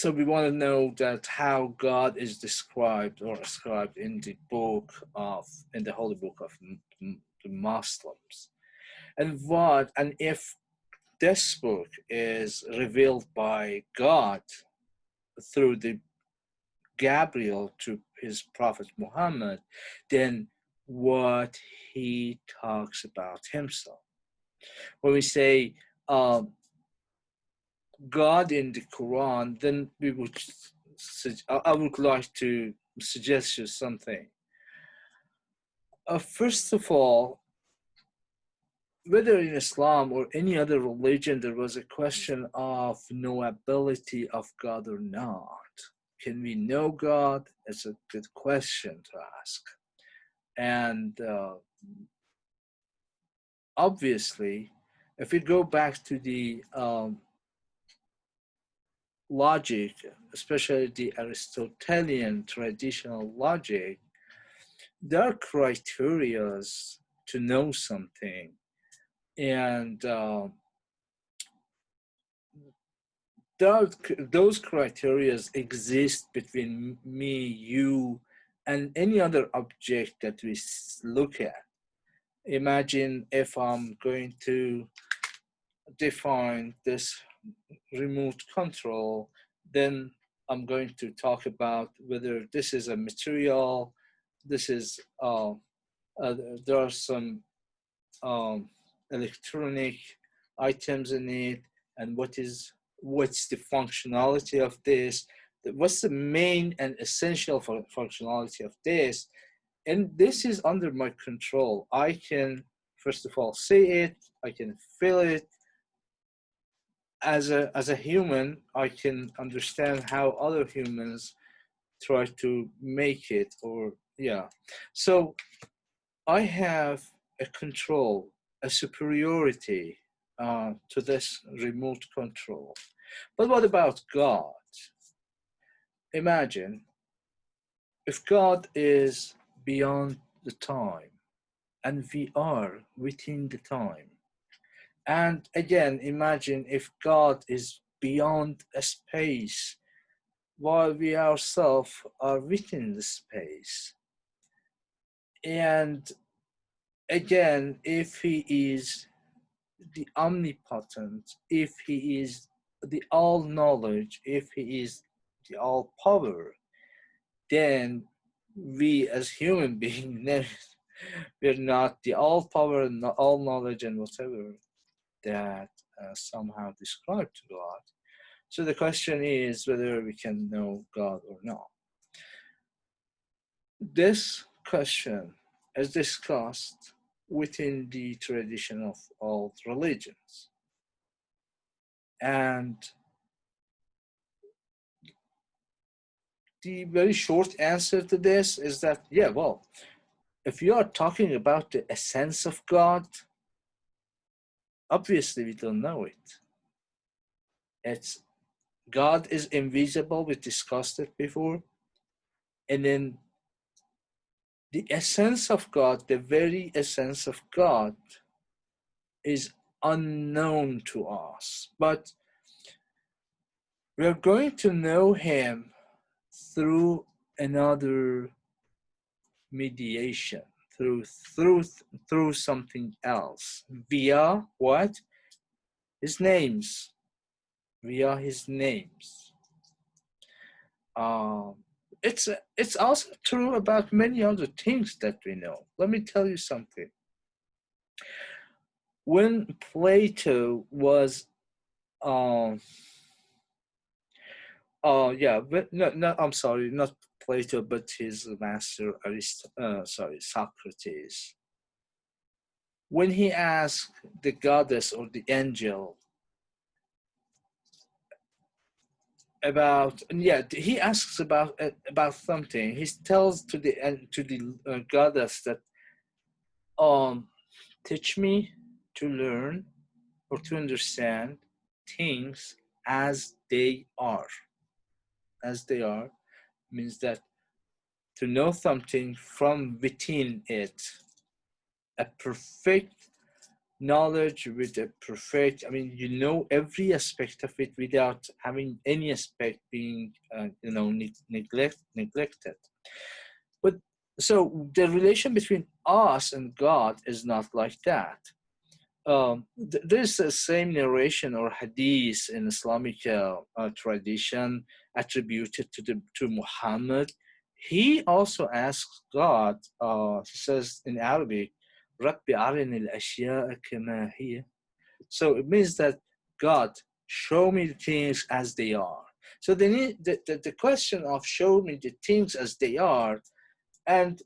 So we want to know that how God is described or ascribed in the in the holy book of the Muslims, and if this book is revealed by God through the Gabriel to his prophet Muhammad, then what he talks about himself. When we say God in the Quran, then I would like to suggest you something. First of all, whether in Islam or any other religion, there was a question of knowability of God or not. Can we know God? It's a good question to ask. And obviously, if we go back to the logic, especially the Aristotelian traditional logic, there are criteria to know something. And those criteria exist between me, you, and any other object that we look at. Imagine if I'm going to define this remote control, then I'm going to talk about whether this is a material, this is, there are some um, electronic items in it, and what's the functionality of this, what's the main and essential functionality of this, and this is under my control. I can first of all see it, I can feel it. As a human, I can understand how other humans try to make it, or yeah. So I have a control, a superiority to this remote control. But what about God? Imagine if God is beyond the time and we are within the time. And again, imagine if God is beyond a space while we ourselves are within the space. And again, if he is the omnipotent, if he is the all knowledge, if he is the all power, then we as human beings, we're not the all power and all knowledge and whatever that somehow described to God. So the question is whether we can know God or not. This question is discussed within the tradition of all religions. And the very short answer to this is that, yeah, well, if you are talking about the essence of God, obviously we don't know it. It's God is invisible, we discussed it before. And then the essence of God, the very essence of God, is unknown to us. But we are going to know him through another mediation, through something else, via what? His names, via his names. It's also true about many other things that we know. Let me tell you something. When Plato was yeah, but no, I'm sorry, not Plato, but his master Socrates. When he asked the goddess or the angel about, yeah, he asks about something. He tells to the goddess that teach me to learn or to understand things as they are. As they are means that to know something from within it, a perfect knowledge, with a perfect, I mean, you know every aspect of it without having any aspect being, neglected. But so the relation between us and God is not like that. There's the same narration or hadith in Islamic tradition attributed to Muhammad. He also asks God. He says in Arabic, "Rabbi arini al-ashya'a kama hiya." So it means that God, show me the things as they are. So the question of show me the things as they are, and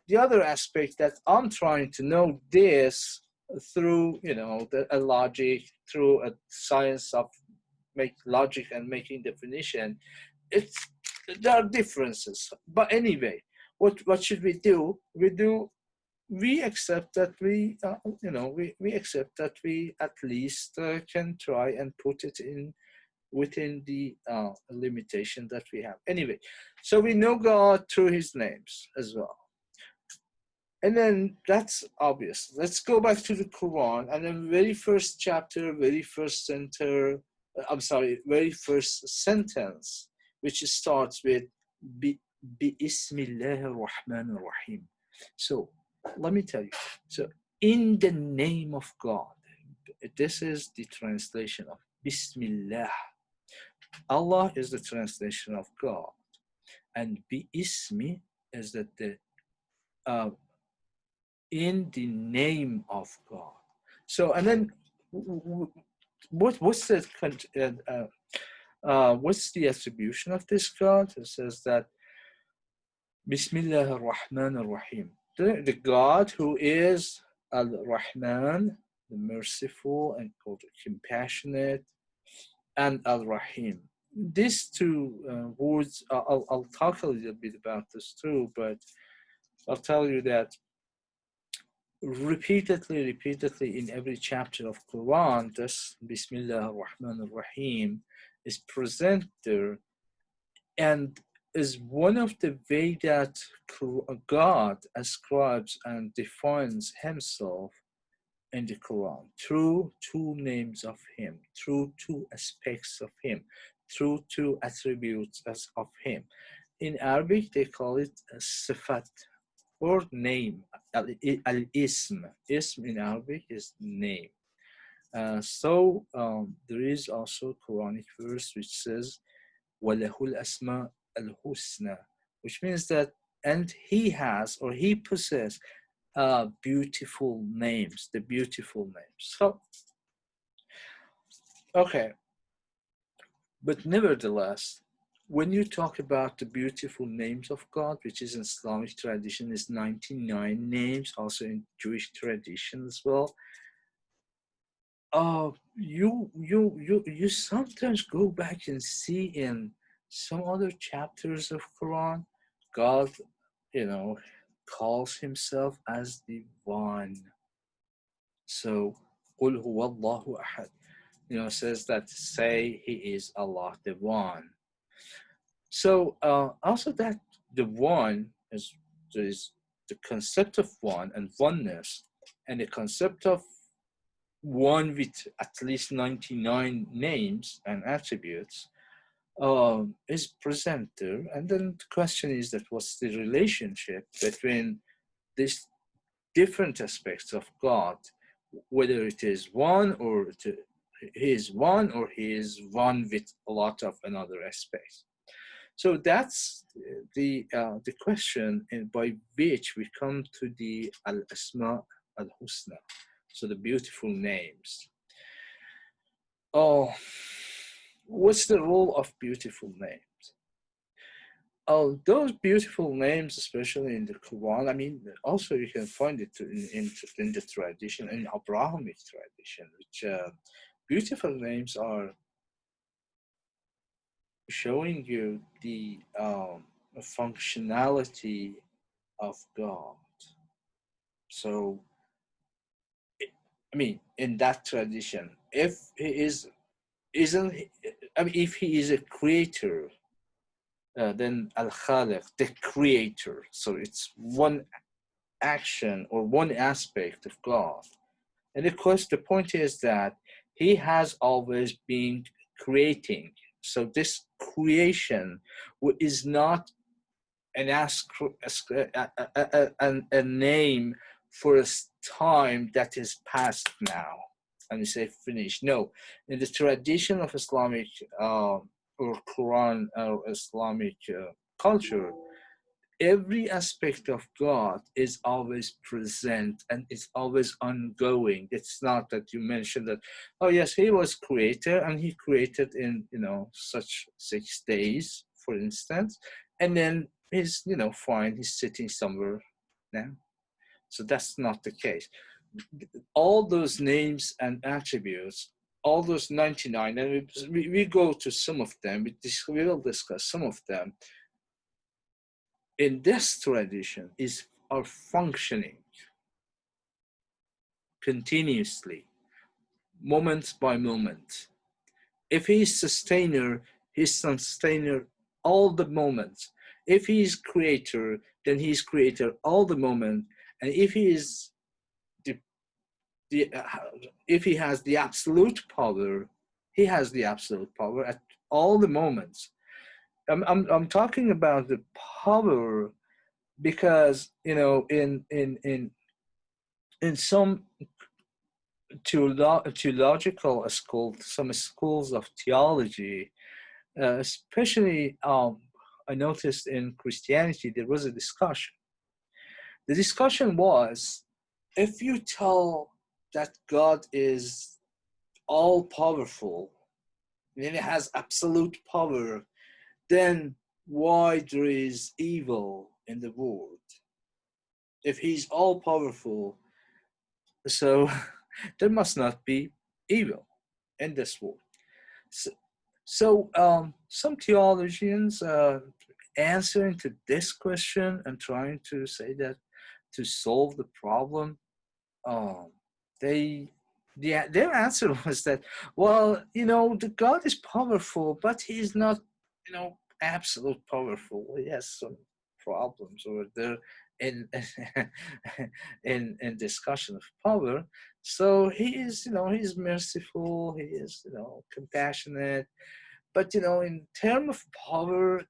the other aspect that I'm trying to know this through, a logic, through a science of make logic and making definition. It's There are differences, but anyway, what should we do? We accept that we accept that we at least can try and put it in within the limitation that we have. Anyway, so we know God through His names as well. And then that's obvious. Let's go back to the Quran, and then very first chapter, very first very first sentence, which starts with bi Bismillahir Rahmanir Rahim. So let me tell you. So in the name of God, this is the translation of Bismillah. Allah is the translation of God, and bi ismi is that the in the name of God. So, and then what's the attribution of this God? It says that Bismillah ar-Rahman ar-Rahim. The God who is Al-Rahman, the merciful and compassionate, and Al-Rahim. These two words, I'll talk a little bit about this too, but I'll tell you that repeatedly in every chapter of Quran, this Bismillah ar-Rahman ar-Rahim is present there, and is one of the way that God ascribes and defines Himself in the Quran through two names of Him, through two aspects of Him, through two attributes of Him. In Arabic, they call it sifat, or name. Al-ism. Ism in Arabic is name. So there is also a Quranic verse which says, وَلَهُ الْأَسْمَاءُ الْحُسْنَى, which means that, and He has, or He possesses, beautiful names, the beautiful names. So, okay. But nevertheless, when you talk about the beautiful names of God, which is in Islamic tradition is 99 names, also in Jewish tradition as well, you sometimes go back and see in some other chapters of Quran, God, calls Himself as the One. So, قُلْ هُوَ اللَّهُ أَحَدٌ, says that, say He is Allah, the One. So also that the One is the concept of one and oneness, and the concept of one with at least 99 names and attributes is present there. And then the question is that what's the relationship between these different aspects of God, whether it is one or He is one, or He is one with a lot of another aspects. So that's the question by which we come to the Al-Asma Al-Husna, so the beautiful names. Oh, what's the role of beautiful names? Oh, those beautiful names, especially in the Quran, I mean, also you can find it in the tradition, in Abrahamic tradition, which beautiful names are showing you the functionality of God. So, I mean, in that tradition, if He if He is a creator, then Al-Khaliq, the creator. So it's one action or one aspect of God. And of course, the point is that he has always been creating. So this creation is not an a name for a time that is past now, and we say finished. No, in the tradition of Islamic or Quran or Islamic culture, every aspect of God is always present and it's always ongoing. It's not that you mentioned that, oh yes, he was creator and he created in, such 6 days, for instance, and then he's, fine, he's sitting somewhere now. So that's not the case. All those names and attributes, all those 99, and we go to some of them, we will discuss some of them in this tradition are functioning continuously, moment by moment. If he's sustainer, he's sustainer all the moments. If he's creator, then he's creator all the moment. And if he is the if he has the absolute power, he has the absolute power at all the moments. I'm talking about the power because in some theological school, some schools of theology, especially I noticed in Christianity, there was a discussion. The discussion was, if you tell that God is all powerful and he has absolute power, then why there is evil in the world? If he's all powerful, so there must not be evil in this world. So some theologians answering to this question and trying to say that to solve the problem, um, their answer was that, well, the God is powerful, but he's not, absolute powerful. He has some problems over there in in discussion of power. So he is, he's merciful. He is, compassionate. But in terms of power,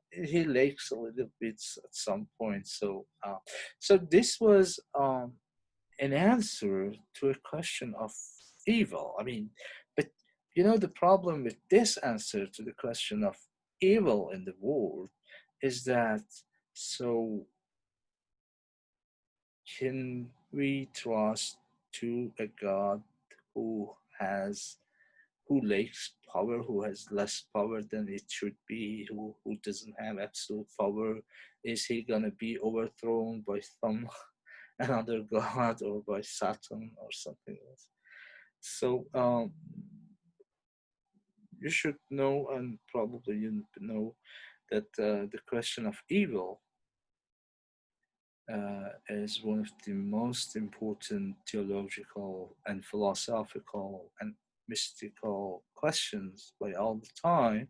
he lacks a little bit at some point. So this was an answer to a question of evil. I mean, but the problem with this answer to the question of evil in the world is that, so can we trust to a God who has who lacks power, who has less power than it should be, who doesn't have absolute power? Is he gonna be overthrown by some another god or by Saturn or something else? So you should know, and probably you know, that the question of evil is one of the most important theological and philosophical and mystical questions by all the time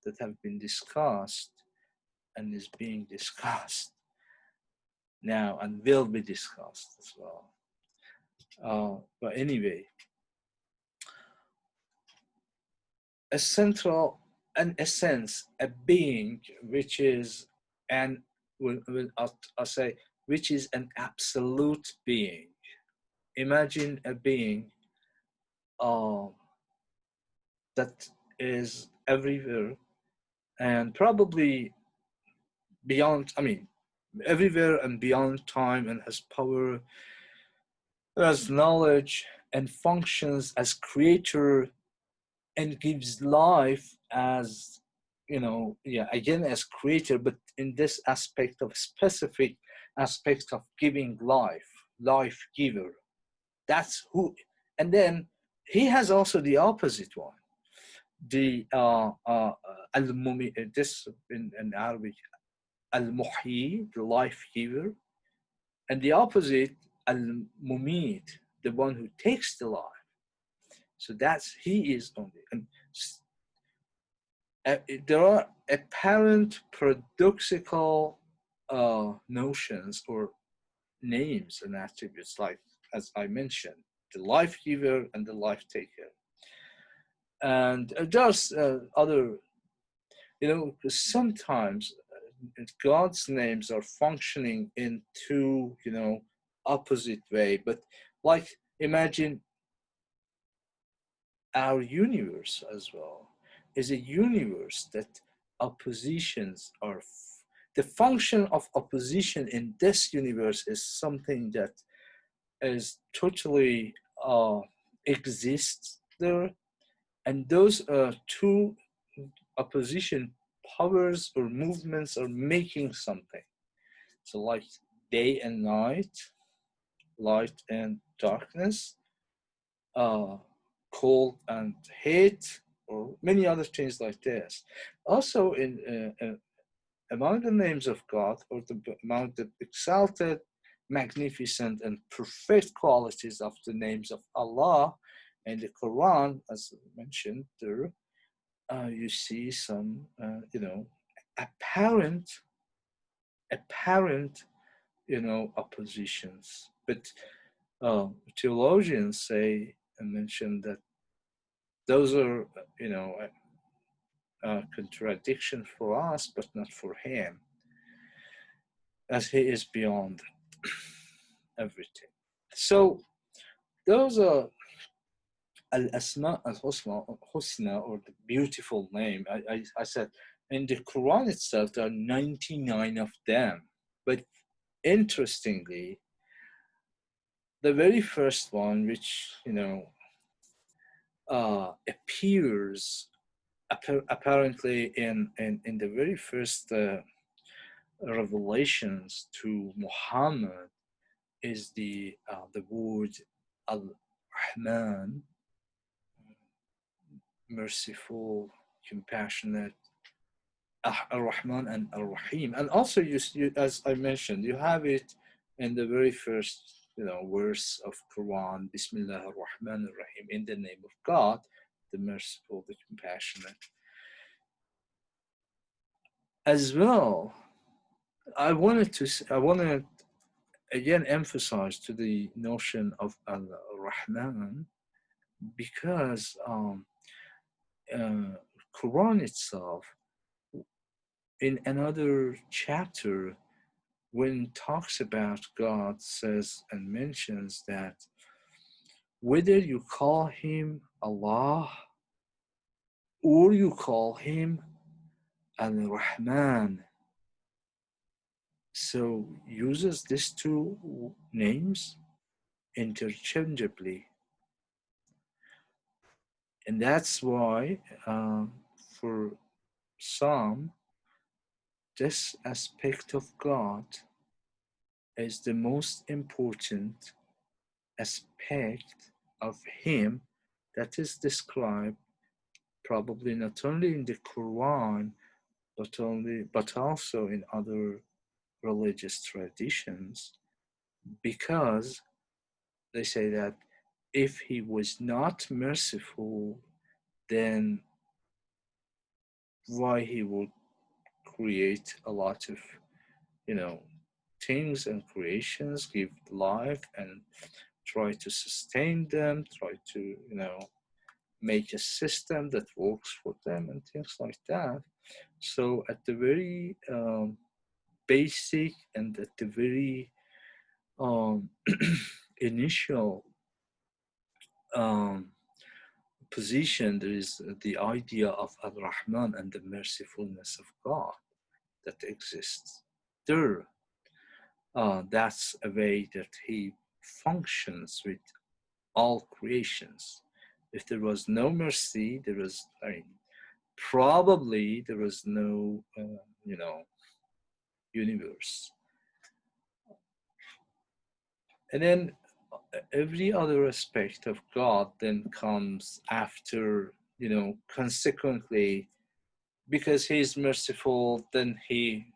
that have been discussed and is being discussed now and will be discussed as well. But anyway, a central, an essence, a being, which is an, I'll say, which is an absolute being. Imagine a being uh, that is everywhere and probably beyond, I mean, everywhere and beyond time, and has power, has knowledge, and functions as creator, and gives life as, again, as creator, but in this aspect of specific aspect of giving life giver. That's who. And then he has also the opposite one, the al-mumi, this in Arabic, al-muhyi, the life giver, and the opposite, al-mumit, the one who takes the life. So that's, he is only. And there are apparent paradoxical notions or names and attributes, like as I mentioned. the life giver and the life taker. And there's other, sometimes God's names are functioning in two, opposite way. But like, imagine our universe as well is a universe that oppositions are. The function of opposition in this universe is something that is totally exists there, and those two opposition powers or movements are making something. So like day and night, light and darkness, uh, cold and heat, or many other things like this. Also, among the names of God, or among the exalted, magnificent, and perfect qualities of the names of Allah in the Quran, as mentioned there, you see some, apparent, apparent, oppositions. But theologians say and mention that those are, contradiction for us, but not for him, as he is beyond everything. So those are al-asma al-husna, or the beautiful name. I said in the Quran itself there are 99 of them, but interestingly, the very first one, which appears apparently in the very first revelations to Muhammad, is the word Al-Rahman, merciful, compassionate, Ar-Rahman and Ar-Rahim. And also, as I mentioned, you have it in the very first verse of Quran, Bismillah ar-Rahman ar-Rahim, in the name of God, the merciful, the compassionate. As well, I want to again emphasize to the notion of Al-Rahman, because Quran itself, in another chapter, when it talks about God, says and mentions that whether you call him Allah or you call him Al-Rahman, so uses these two names interchangeably. And that's why for some, this aspect of God is the most important aspect of him that is described probably not only in the Quran, but also in other religious traditions, because they say that if he was not merciful, then why he would create a lot of things and creations, give life and try to sustain them, try to make a system that works for them and things like that. So at the very basic and at the very initial position, there is the idea of Ar-Rahman and the mercifulness of God that exists there. That's a way that he functions with all creations. If there was no mercy, probably there was no, universe. And then every other aspect of God then comes after, consequently, because he's merciful, then he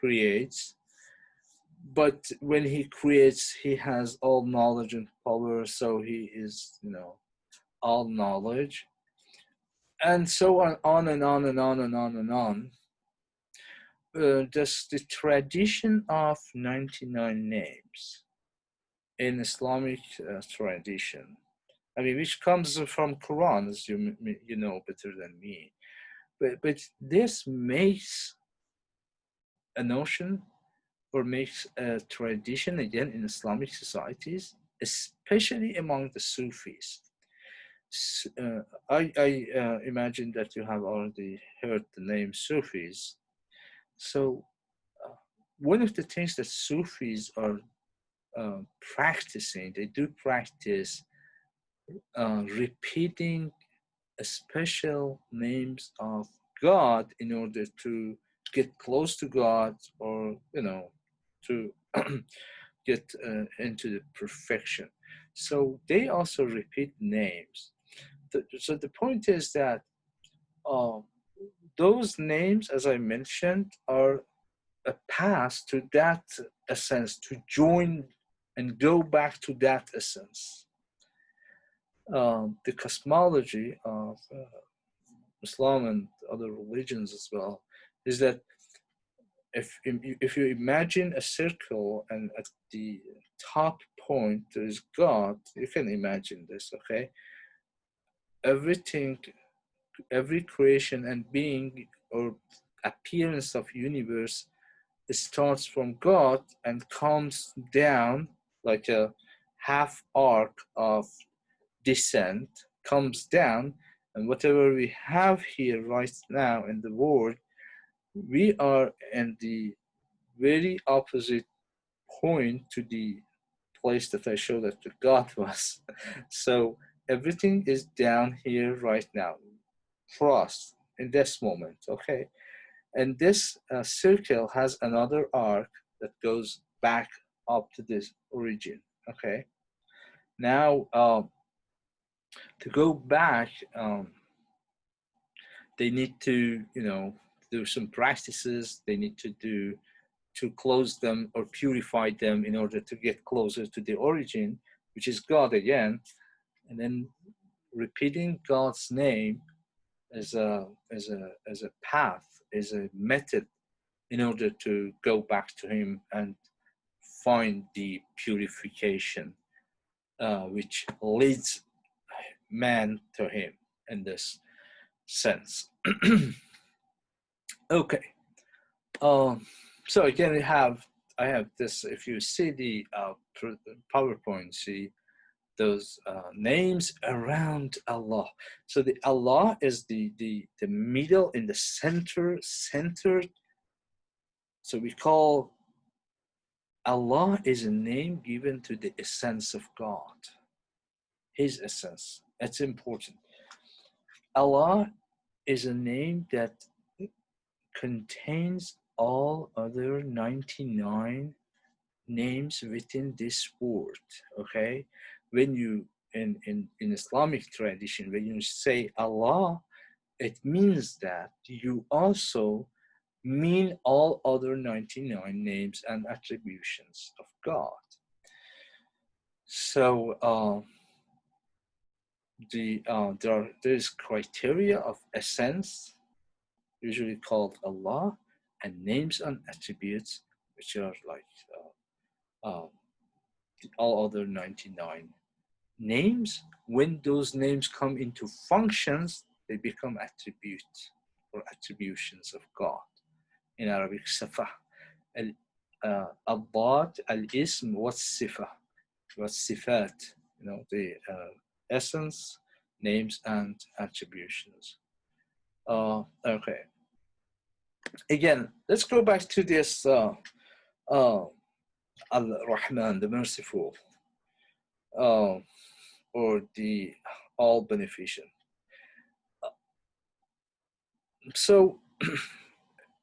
creates. But when he creates, he has all knowledge and power, so he is, all knowledge. And so on and on and on and on and on. Just the tradition of 99 names in Islamic tradition. I mean, which comes from Quran, as you know better than me. But this makes a notion or makes a tradition again in Islamic societies, especially among the Sufis. I imagine that you have already heard the name Sufis. So, uh, one of the things that Sufis are practicing, they do practice repeating special names of God in order to get close to God, or to get into the perfection. So they also repeat names. So the point is that uh, those names, as I mentioned, are a path to that essence, to join and go back to that essence. The cosmology of Islam and other religions as well is that if you imagine a circle and at the top point there is God, you can imagine this, okay? Everything, every creation and being or appearance of universe starts from God and comes down like a half arc of descent, comes down, and whatever we have here right now in the world, we are in the very opposite point to the place that I showed that the God was. So everything is down here right now, for us in this moment, okay? And this circle has another arc that goes back up to this origin, okay? Now, to go back, they need to, do some practices. They need to do to close them or purify them in order to get closer to the origin, which is God again, and then repeating God's name as a path, as a method in order to go back to Him and find the purification which leads man to Him in this sense. Okay. So again, I have this. If you see the PowerPoint, see those names around Allah. So the Allah is the middle in the center. So we call Allah is a name given to the essence of God, His essence. That's important. Allah is a name that contains all other 99 names within this word. Okay, when you in Islamic tradition, when you say Allah, it means that you also mean all other 99 names and attributions of God. So there is criteria of essence, usually called Allah, and names and attributes, which are like all other 99 names. When those names come into functions, they become attributes or attributions of God. In Arabic, sifa. Al-Dad, al-Ism, what's sifa? What's sifat? The essence, names, and attributions. Okay. Again, let's go back to this Al-Rahman, the merciful, or the all beneficent. So,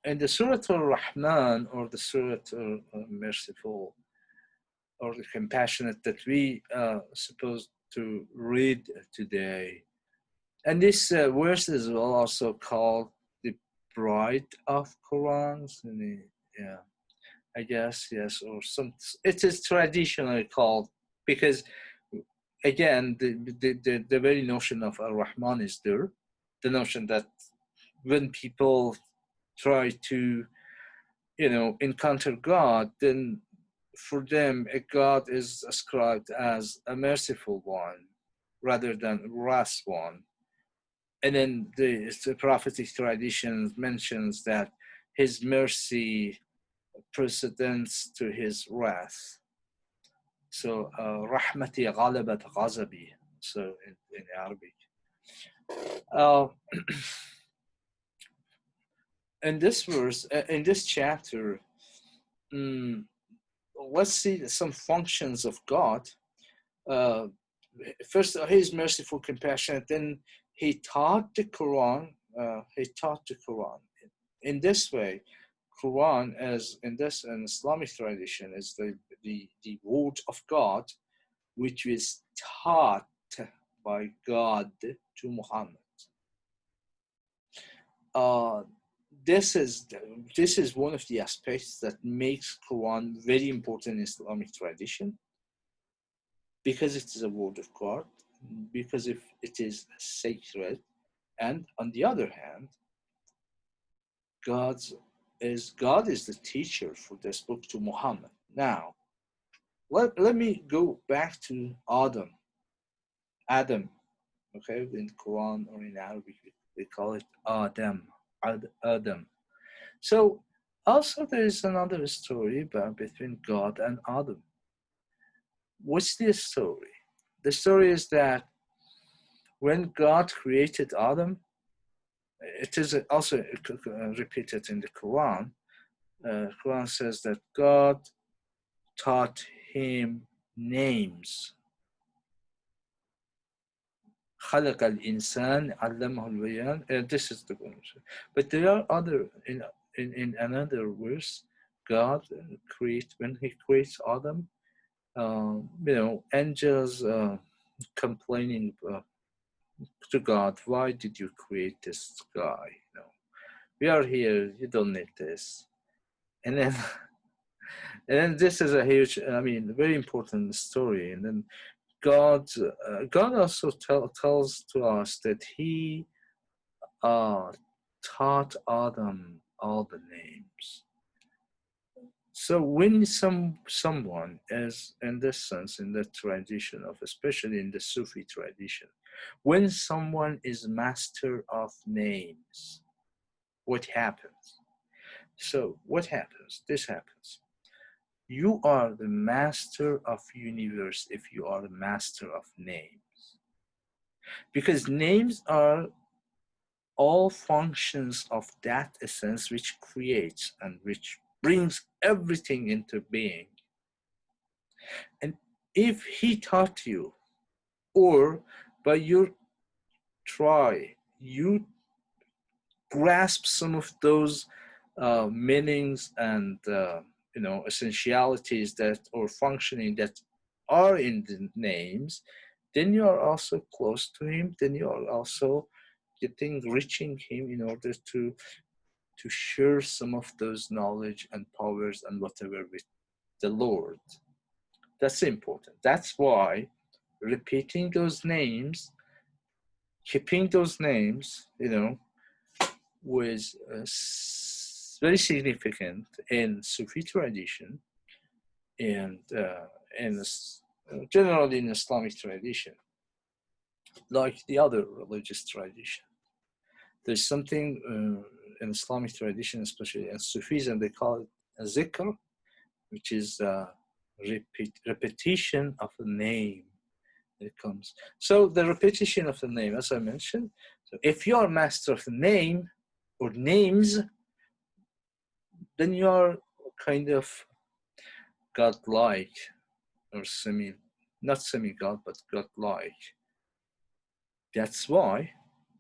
in the Surah Al-Rahman, or the Surah Al-Merciful, or the compassionate that we supposed to read today, and this verse is also called the bride of Quran. Yeah, I guess, yes, or some. It is traditionally called because, again, the very notion of Ar-Rahman is there. The notion that when people try to, encounter God, then for them, a God is ascribed as a merciful one rather than wrath one. And then the prophetic tradition mentions that his mercy precedents to his wrath. So, rahmati ghalabat ghazabi. So, in Arabic. Uh, in this verse, in this chapter, um, let's see some functions of God. Uh, First, he is merciful, compassionate. Then he taught the Quran. He taught the Quran. In this way, Quran, as in this an Islamic tradition, is the word of God, which is taught by God to Muhammad. Uh, this is one of the aspects that makes Quran very important in Islamic tradition, because it is a word of God, because if it is sacred, and on the other hand, God is the teacher for this book to Muhammad. Now, let me go back to Adam. Okay, in Quran or in Arabic, they call it Adam. Adam. So also there is another story between God and Adam. What's the story? The story is that when God created Adam, it is also repeated in the Quran. Quran says that God taught him names. خلق الإنسان علمه البيان. This is the one. But there are other in another verse. God when He creates Adam, angels complaining to God, why did you create this guy? We are here. You don't need this. And then and then this is a huge, very important story. And then God also tells to us that He taught Adam all the names. So when someone is in this sense, in that tradition of, especially in the Sufi tradition, when someone is master of names, what happens? So what happens? This happens. You are the master of universe if you are the master of names. Because names are all functions of that essence which creates and which brings everything into being. And if He taught you, or by your try, you grasp some of those meanings and essentialities that or functioning that are in the names, then you are also close to Him. Then you are also reaching Him in order to share some of those knowledge and powers and whatever with the Lord. That's important. That's why repeating those names, keeping those names, was very significant in Sufi tradition and generally in Islamic tradition, like the other religious tradition. There's something in Islamic tradition, especially in Sufism, they call it a zikr, which is repetition of a name. It comes. So the repetition of the name, as I mentioned, so if you are master of the name or names, then you are kind of godlike or not semi-god, but godlike. That's why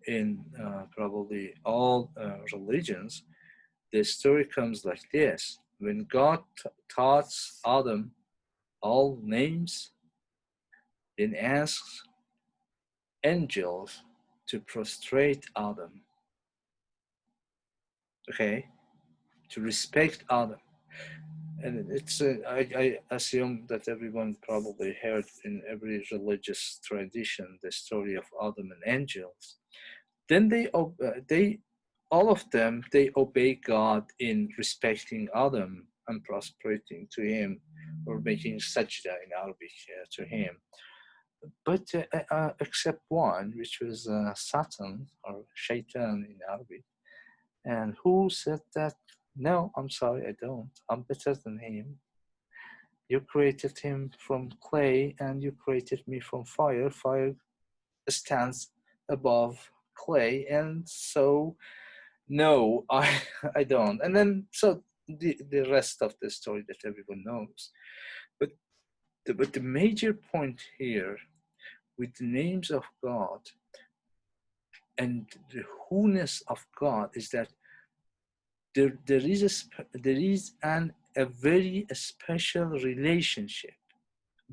in probably all religions, the story comes like this. When God taught Adam all names, then asks angels to prostrate Adam, okay, to respect Adam. And it's I assume that everyone probably heard in every religious tradition the story of Adam and angels. Then they all of them, they obey God in respecting Adam and prostrating to him, or making sajda in Arabic to him. But except one, which was Satan or Shaitan in Arabic, and who said that, no, I'm sorry, I don't. I'm better than him. You created him from clay and you created me from fire. Fire stands above clay, and so no, I I don't. And then so the rest of the story that everyone knows. But the major point here with the names of God and the who-ness of God is that there is a very special relationship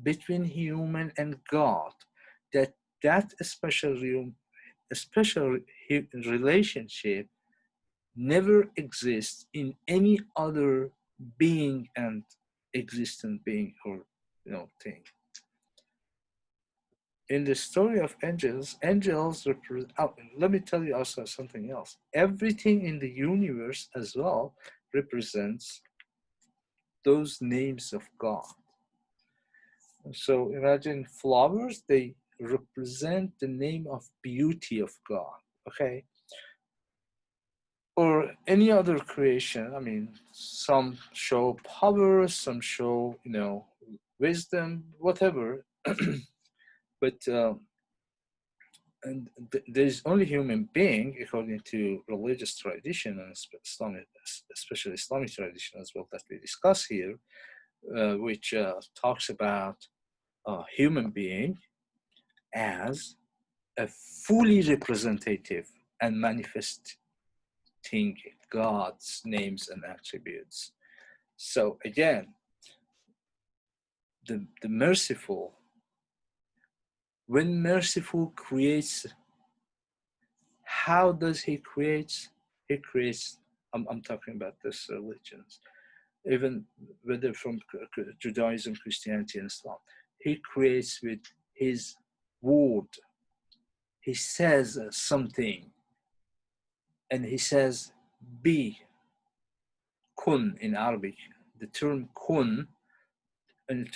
between human and God, that special relationship never exists in any other being and existent being or thing. In the story of angels, let me tell you also something else. Everything in the universe as well represents those names of God. So imagine flowers, they represent the name of beauty of God, okay? Or any other creation. I mean, some show power, some show, wisdom, whatever. But and there's only human being, according to religious tradition and Islamic, especially Islamic tradition as well, that we discuss here, which talks about human being as a fully representative and manifesting God's names and attributes. So again, the merciful, when merciful creates, how does he create? He creates, I'm talking about this religions, even whether from Judaism, Christianity, and Islam, he creates with his word. He says something, and he says, be, kun in Arabic. The term kun, and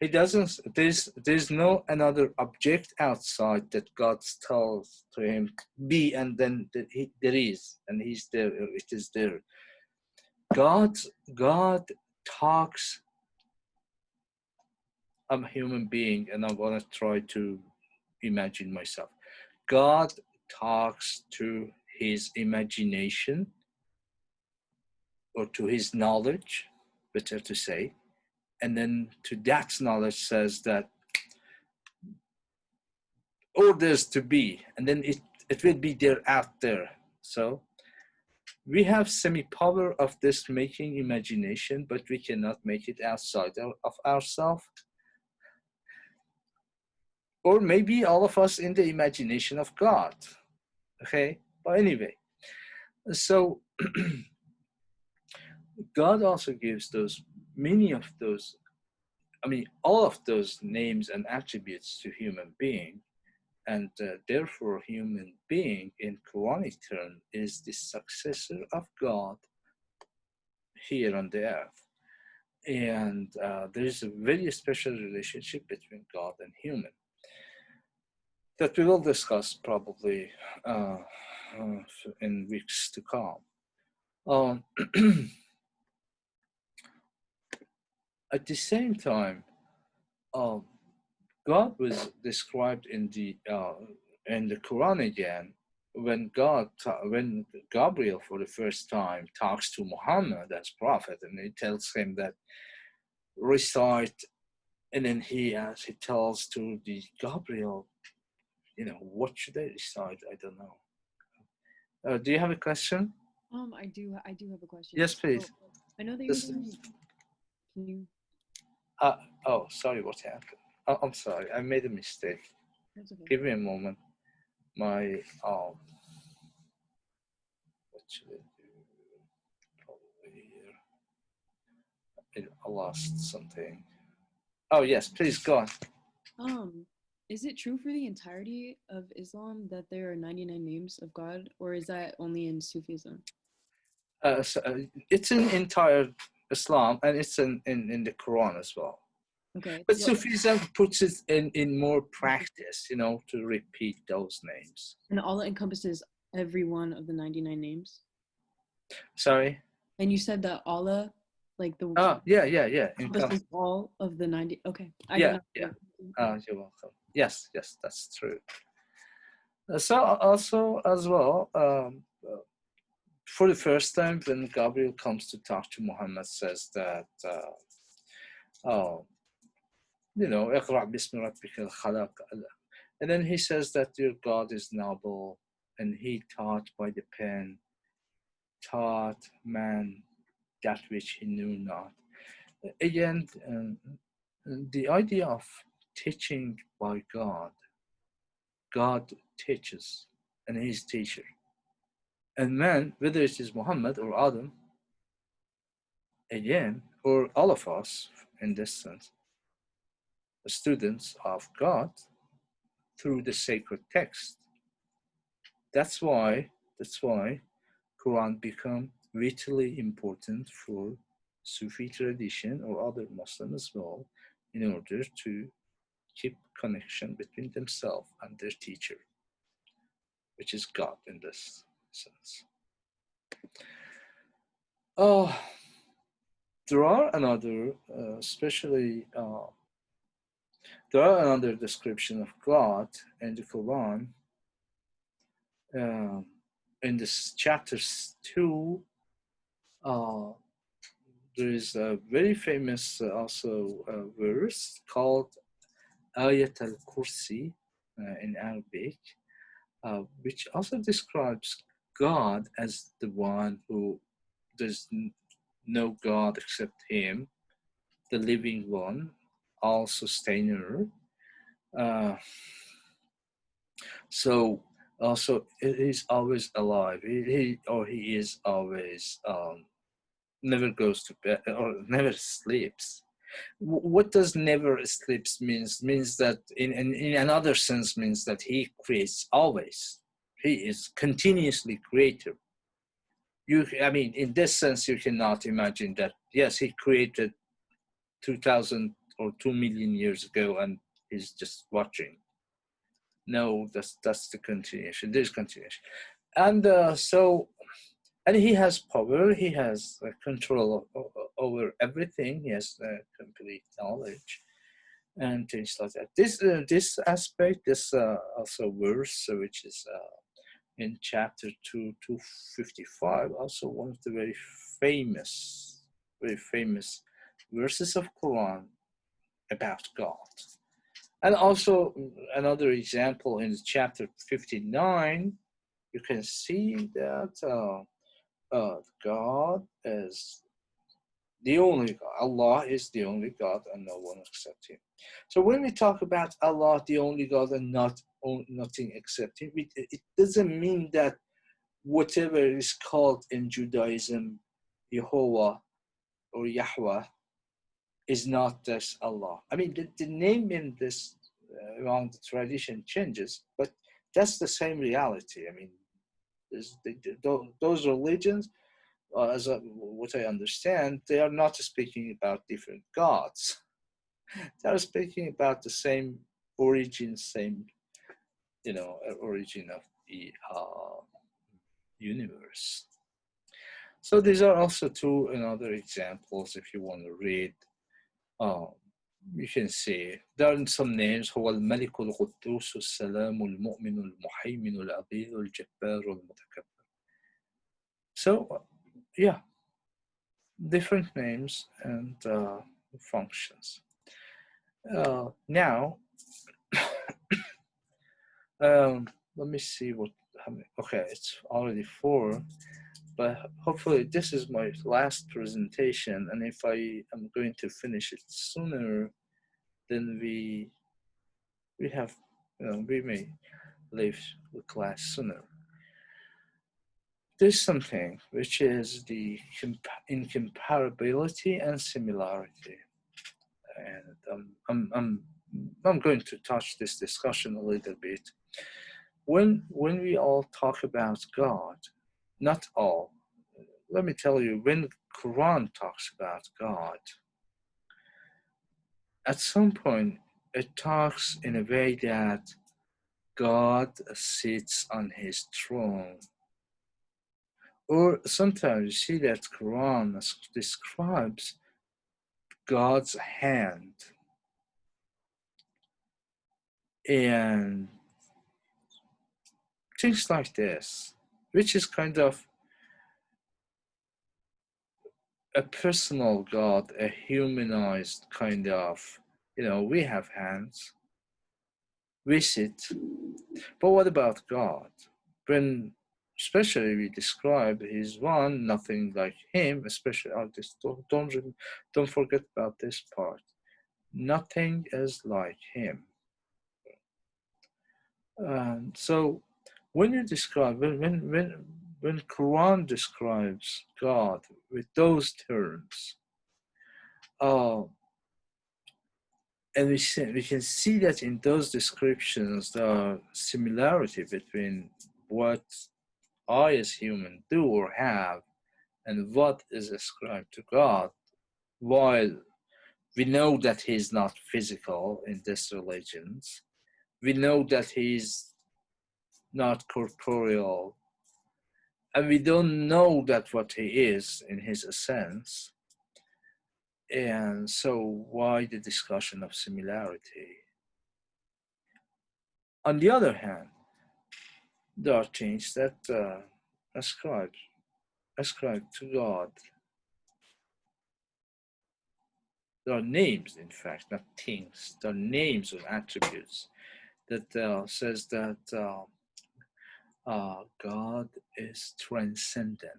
he doesn't, there's no another object outside that God tells to him, be, and then there is, and he's there, it is there. God talks. I'm a human being, and I want to try to imagine myself. God talks to his imagination, or to his knowledge, better to say, and then to that knowledge says that orders to be, and then it will be there out there. So we have semi-power of this making imagination, but we cannot make it outside of ourselves. Or maybe all of us in the imagination of God. Okay? But anyway, so God also gives many of those, all of those names and attributes to human being. And therefore, human being in Quranic term is the successor of God here on the earth. And there is a very special relationship between God and human that we will discuss probably in weeks to come. At the same time, God was described in the Quran again when Gabriel for the first time talks to Muhammad as prophet, and he tells him that recite, and then he tells to the Gabriel, what should I recite? I don't know. Do you have a question? I do have a question. Yes, please. So, I know that you're saying, can you? Oh, sorry, what happened? I'm sorry, I made a mistake. That's okay. Give me a moment. My what should I do? Probably here. I lost something. Oh yes, please go on. Is it true for the entirety of Islam that there are 99 names of God, or is that only in Sufism? It's an entire Islam, and it's in the Quran as well. Okay. But What Sufism puts it in more practice, to repeat those names. and Allah encompasses every one of the 99 names. Sorry? And you said that Allah, like the Oh, yeah. encompasses all of the 90. Okay. I did Yeah, not know yeah. that. You're welcome. Yes, that's true. So also as well, for the first time when Gabriel comes to talk to Muhammad, says that, oh, اقرأ باسم ربك الخلق. And then he says that your God is noble, and he taught by the pen, taught man that which he knew not. Again, the idea of teaching by God teaches, and he's teacher. And man, whether it is Muhammad or Adam, again, or all of us in this sense, students of God through the sacred text. That's why Quran become vitally important for Sufi tradition or other Muslim as well, in order to keep connection between themselves and their teacher, which is God in this sense. Oh, there are another, especially there are another description of God in the Quran. Um, in this chapters 2, uh, there is a very famous also verse called Ayat al-Kursi in Arabic, which also describes God as the one who there's no God except Him, the living one, all sustainer. Uh, so also he's always alive. He is always never goes to bed or never sleeps. What does never sleeps means? Means that in another sense means that he creates always. He is continuously creator. I mean, in this sense, you cannot imagine that. Yes, he created 2,000 or 2 million years ago, and he's just watching. No, that's the continuation. There's continuation, and and he has power. He has control over everything. He has complete knowledge and things like that. This aspect, this also verse, which is in chapter 255, also one of the very famous verses of Quran about God. And also another example in chapter 59, you can see that God is the only God. Allah is the only God, and no one except Him. So when we talk about Allah, the only God, and nothing except Him, it doesn't mean that whatever is called in Judaism Jehovah or Yahweh is not this Allah. I mean, the name in this around the tradition changes, but that's the same reality. I mean, those religions, what I understand, they are not speaking about different gods. They are speaking about the same origin, same origin of the universe. So these are also two another examples. If you want to read, um, you can see there are some names. هو الملك القدوس السلام المؤمن المحيمن العزيز الجبار المتكبر. So yeah, different names and functions. Now, let me see how many. Okay, it's already 4, but hopefully this is my last presentation, and if I am going to finish it sooner, then we have, we may leave the class sooner. There's something which is the incomparability and similarity, and I'm going to touch this discussion a little bit. When we all talk about God, not all, let me tell you, when Quran talks about God, at some point it talks in a way that God sits on his throne. Or sometimes you see that Quran describes God's hand, and things like this, which is kind of a personal God, a humanized kind of, we have hands, we sit. But what about God? When especially we describe He's one, nothing like Him, especially this, don't forget about this part. Nothing is like Him. And so when you describe when Quran describes God with those terms, uh, and we can see that in those descriptions there are similarity between what I as human do or have and what is ascribed to God, while we know that He is not physical in these religions. We know that He is not corporeal, and we don't know that what He is in His essence. And so why the discussion of similarity? On the other hand, there are things that ascribe to God. There are names, in fact, not things. There are names or attributes that says that God is transcendent,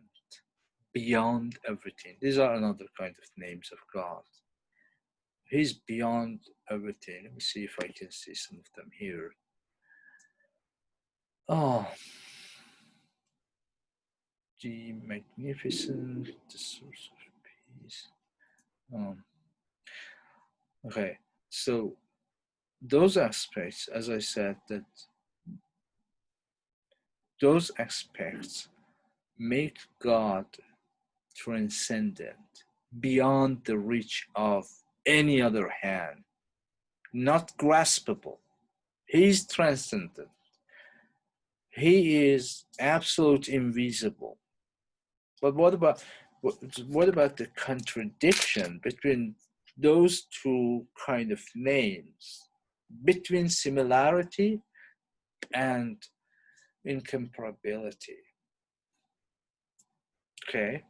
beyond everything. These are another kind of names of God. He's beyond everything. Let me see if I can see some of them here. Oh, the magnificent, the source of peace. Okay, so those aspects, as I said, that those aspects make God transcendent, beyond the reach of any other hand, not graspable. He's transcendent. He is absolute invisible. But what about the contradiction between those two kind of names, between similarity and incomparability? Okay.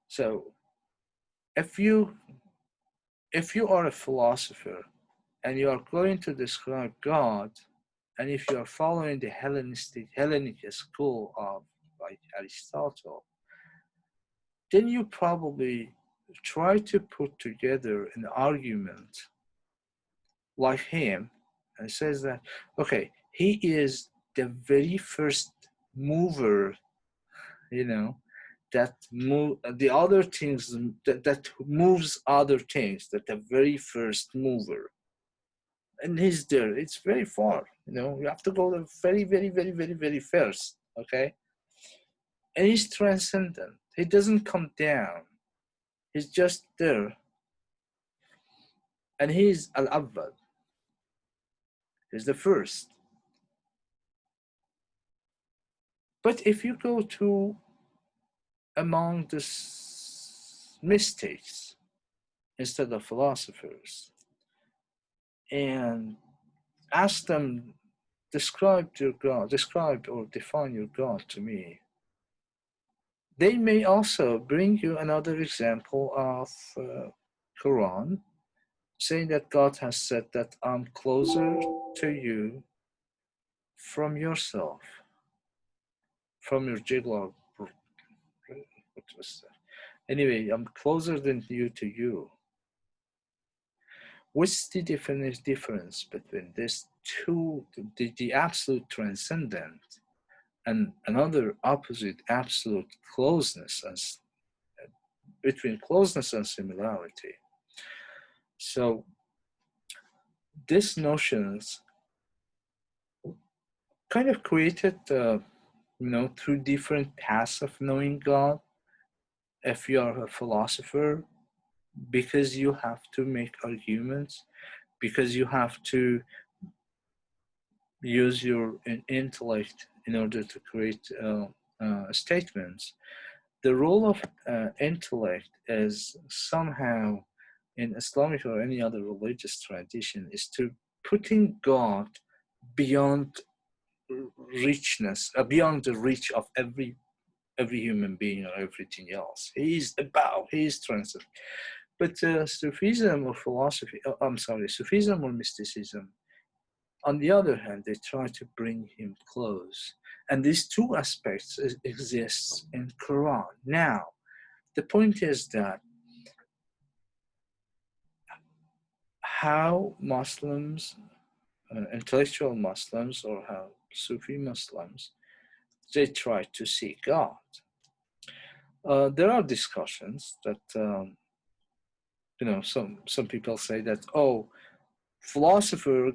So if you are a philosopher and you are going to describe God, and if you are following the Hellenic school of like Aristotle, then you probably try to put together an argument like him, and says that, okay, he is the very first mover, that move the other things, that moves other things, that the very first mover, and he's there. It's very far, you have to go the very, very, very, very, very first, okay? And he's transcendent. He doesn't come down. He's just there. And he's al-awwal. He's the first. But if you go to among the mystics instead of philosophers and ask them, describe or define your God to me, they may also bring you another example of Quran, saying that God has said that I'm closer to you from yourself, from your jugular. What was that? Anyway, I'm closer than you to you. What's the difference between these two, the absolute transcendent and another opposite, absolute closeness, and between closeness and similarity? So these notions kind of created through different paths of knowing God. If you are a philosopher, because you have to make arguments, because you have to use your intellect in order to create statements. The role of intellect is somehow in Islamic or any other religious tradition is to putting God beyond richness, beyond the reach of every human being or everything else. He is transcendent. But Sufism or philosophy, I'm sorry, Sufism or mysticism, on the other hand, they try to bring him close. And these two aspects exist in Quran. Now, the point is that how Muslims, intellectual Muslims or how Sufi Muslims, they try to see God. There are discussions that some people say that philosophers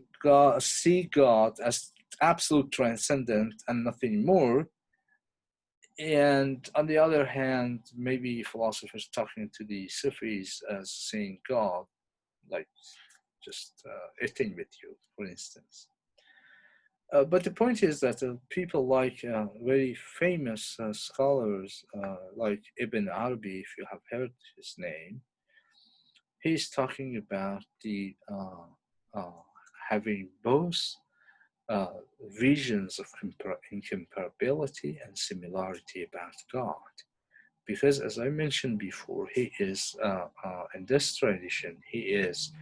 see God as absolute transcendent and nothing more. And on the other hand, maybe philosophers talking to the Sufis as seeing God, like just eating with you, for instance. But the point is that people like very famous scholars like Ibn Arabi, if you have heard his name, he's talking about the having both uh, visions of incomparability and similarity about God. Because as I mentioned before, he is, in this tradition, he is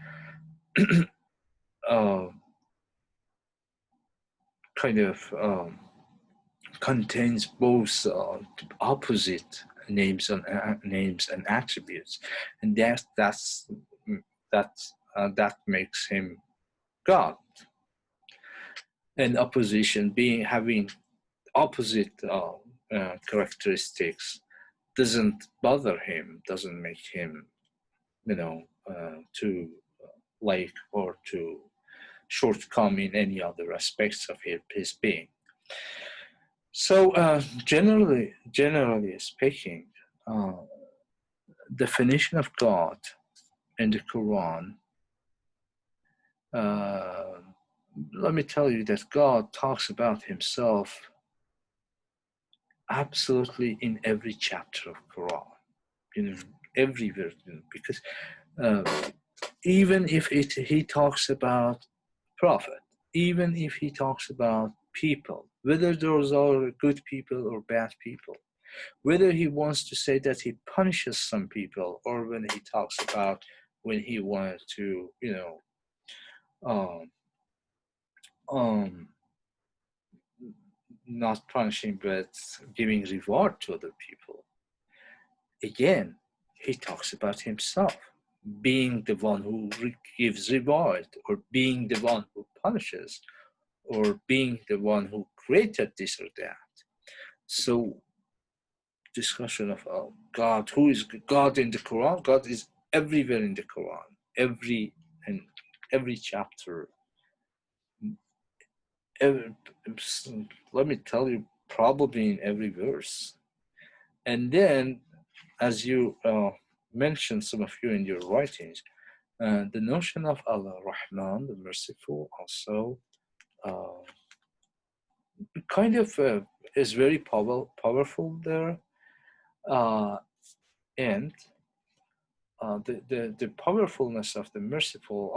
uh, kind of contains both opposite names and attributes, and that makes him God. And opposition, being having opposite characteristics, doesn't bother him, doesn't make him, to like or to shortcome in any other aspects of his being. So generally speaking, definition of God in the Quran, uh, let me tell you that God talks about himself absolutely in every chapter of Quran, in every verse, because uh, even if he talks about prophet, even if he talks about people, whether those are good people or bad people, whether he wants to say that he punishes some people, or when he talks about when he wanted to, um, um, not punishing but giving reward to other people. Again, he talks about himself being the one who gives reward, or being the one who punishes, or being the one who created this or that. So discussion of God, who is God in the Quran? God is everywhere in the Quran, and every chapter. Every, let me tell you, probably in every verse. And then, as you mentioned, some of you in your writings, the notion of Allah Rahman, the Merciful, also uh, kind of is very powerful there. Uh, and the powerfulness of the merciful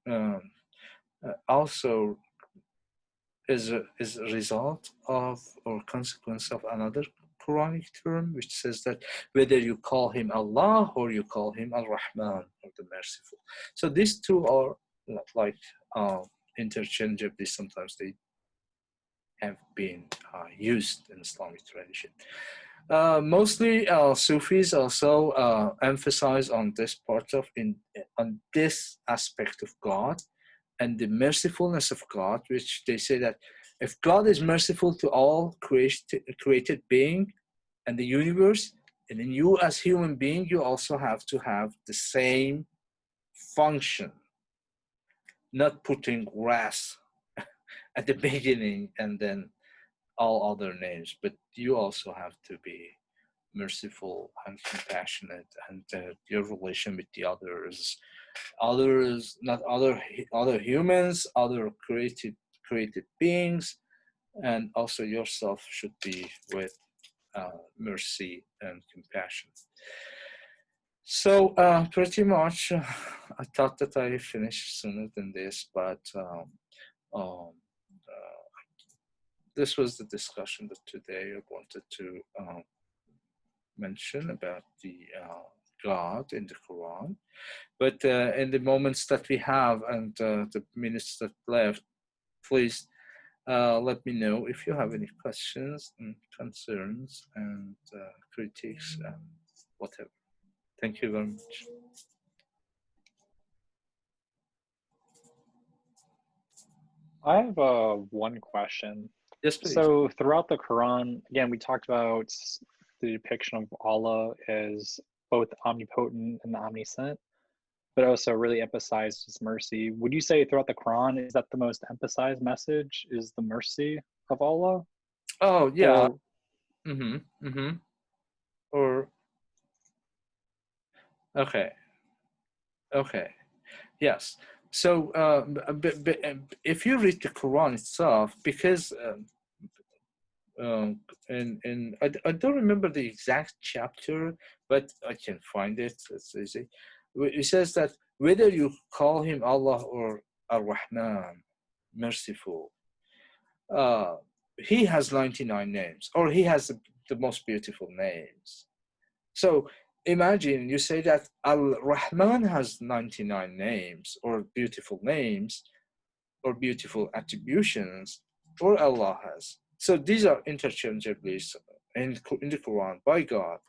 um, also is a result of or consequence of another Quranic term, which says that whether you call him Allah or you call him Al-Rahman, or the merciful. So these two are like interchangeably. Sometimes they have been used in Islamic tradition. Mostly Sufis also emphasize on this part on this aspect of God and the mercifulness of God, which they say that if God is merciful to all created being and the universe, and then you as human being, you also have to have the same function, not putting grass at the beginning and then all other names, but you also have to be merciful and compassionate, and your relation with the others, not other humans, other created beings, and also yourself should be with mercy and compassion. So pretty much, I thought that I finished sooner than this, but um, this was the discussion that today I wanted to mention about the God in the Quran. But in the moments that we have and the minutes that left, please let me know if you have any questions and concerns and critiques and whatever. Thank you very much. I have one question. Yes, please. So throughout the Quran, again, we talked about the depiction of Allah as both omnipotent and omniscient, but also really emphasized his mercy. Would you say throughout the Quran, is that the most emphasized message, is the mercy of Allah? Oh, yeah. Or, Or, okay. Yes. So if you read the Quran itself, because and I don't remember the exact chapter, but I can find it. It's easy. It says that whether you call him Allah or Ar-Rahman, merciful, he has 99 names, or he has the most beautiful names. So imagine you say that Al-Rahman has 99 names, or beautiful names, or beautiful attributions, or Allah has. So these are interchangeably in the Quran by God.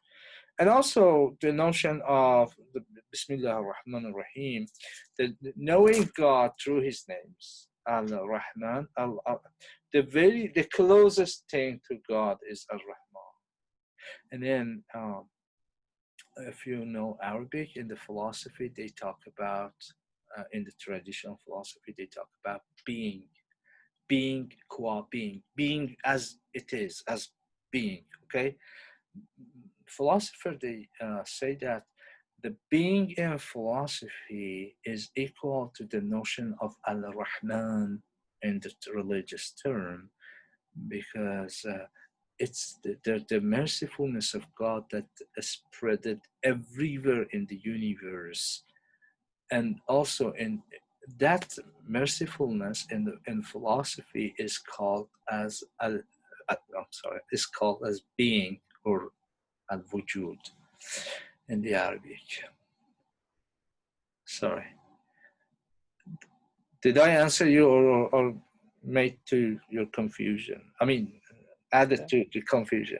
And also the notion of the Bismillah ar-Rahman ar-Rahim, the knowing God through his names, Al-Rahman, the closest thing to God is Ar-Rahman. And then if you know Arabic, in the philosophy, they talk about, in the traditional philosophy, they talk about being qua being as it is, as being, okay? Philosopher, they say that the being in philosophy is equal to the notion of Al-Rahman in the religious term, because it's the mercifulness of God that is spreaded everywhere in the universe, and also in that mercifulness in philosophy is called as is called as being, or al-wujud in the Arabic. Sorry, did I answer you, or made to your confusion? I mean, added to the confusion.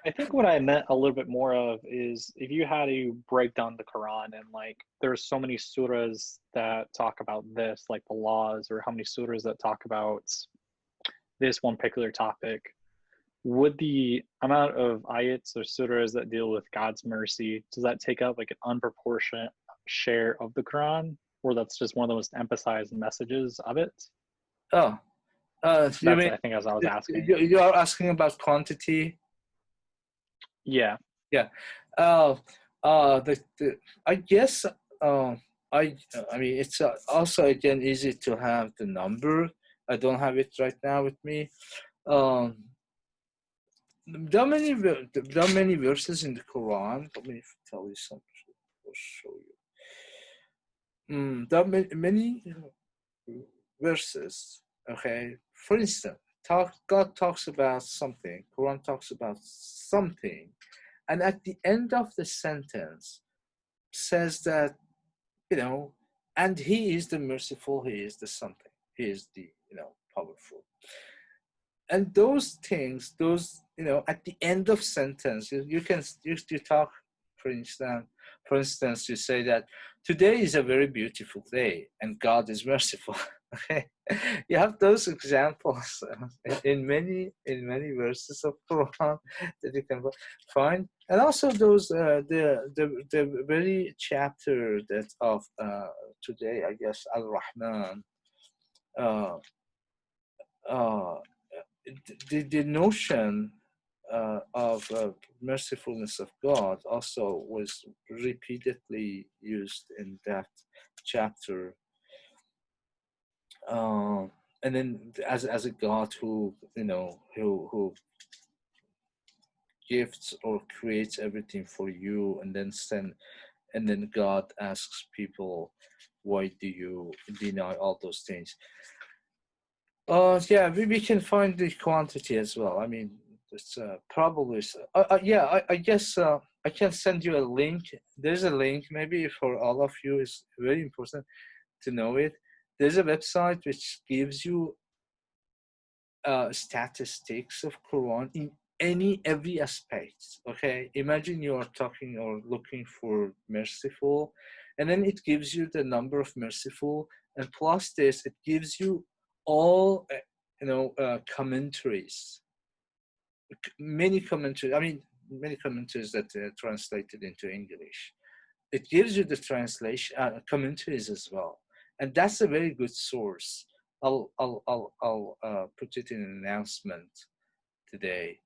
I think what I meant a little bit more of is if you had to break down the Quran, and like there's so many surahs that talk about this, like the laws, or how many surahs that talk about this one particular topic, would the amount of ayats or surahs that deal with God's mercy, does that take up like an unproportionate share of the Quran, or that's just one of the most emphasized messages of it? Oh, you mean, I think, as I was asking. You are asking about quantity? Yeah. Yeah. I guess I mean, it's also again easy to have the number. I don't have it right now with me. There are many verses in the Quran. Let me tell you something. I'll show you. There are many verses. Okay, for instance, God talks about something. Quran talks about something, and at the end of the sentence says that, and he is the merciful, he is the something, he is the, powerful. And those things, at the end of sentence, you can you talk, for instance, you say that today is a very beautiful day and God is merciful. Okay, you have those examples in many verses of Quran that you can find, and also those the very chapter that of today, I guess, Al-Rahman. the notion of mercifulness of God also was repeatedly used in that chapter. And then as a God who, who gifts or creates everything for you, and then God asks people, why do you deny all those things? Yeah, we can find the quantity as well. I mean, it's probably yeah. I guess I can send you a link. There's a link maybe for all of you. It's very important to know it. There's a website which gives you statistics of Quran in every aspect. Okay, imagine you are talking or looking for merciful, and then it gives you the number of merciful, and plus this, it gives you all commentaries, many commentaries. I mean, many commentaries that are translated into English. It gives you the translation commentaries as well, and that's a very good source. I'll put it in an announcement today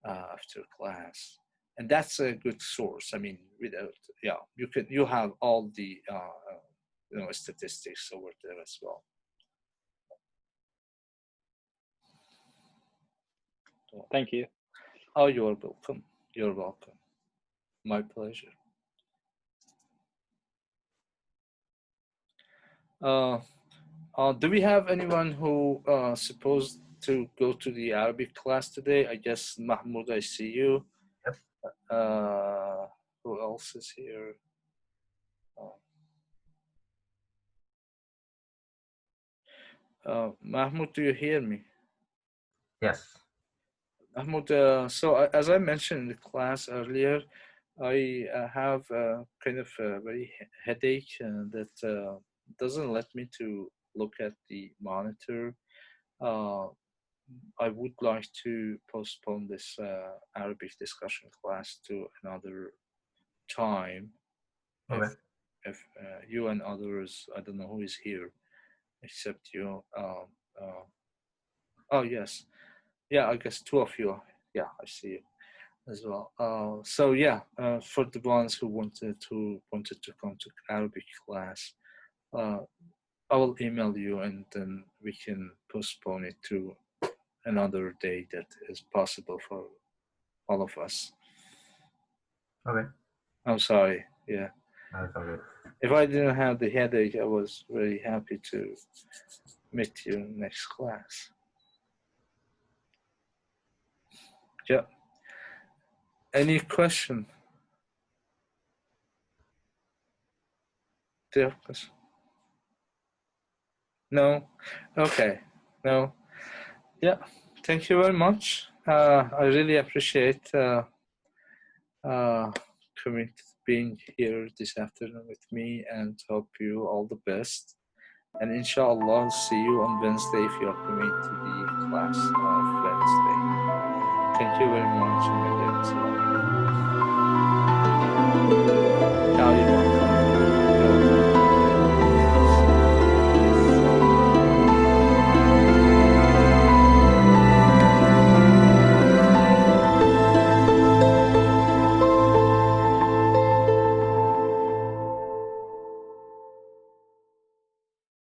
after class, and that's a good source. I mean, without you have all the statistics over there as well. Thank you. Oh, you're welcome. You're welcome. My pleasure. Do we have anyone who supposed to go to the Arabic class today? I guess Mahmoud, I see you. Yep. Who else is here? Mahmoud, do you hear me? Yes. Mahmoud, so as I mentioned in the class earlier, I have kind of a very headache that doesn't let me to look at the monitor. I would like to postpone this Arabic discussion class to another time. Okay. If you and others, I don't know who is here except you. Oh, yes. Yeah, I guess two of you. Yeah, I see you as well. So yeah, for the ones who wanted to come to Arabic class, I will email you, and then we can postpone it to another day that is possible for all of us. Okay. I'm sorry. Yeah. That's okay. If I didn't have the headache, I was very happy to meet you next class. Yeah. Any question? Do you have a question? No? Okay. No. Yeah. Thank you very much. I really appreciate being here this afternoon with me, and hope you all the best. And inshallah, see you on Wednesday if you are coming to the class of Wednesday. Thank you very much. And again, so. Now you're welcome.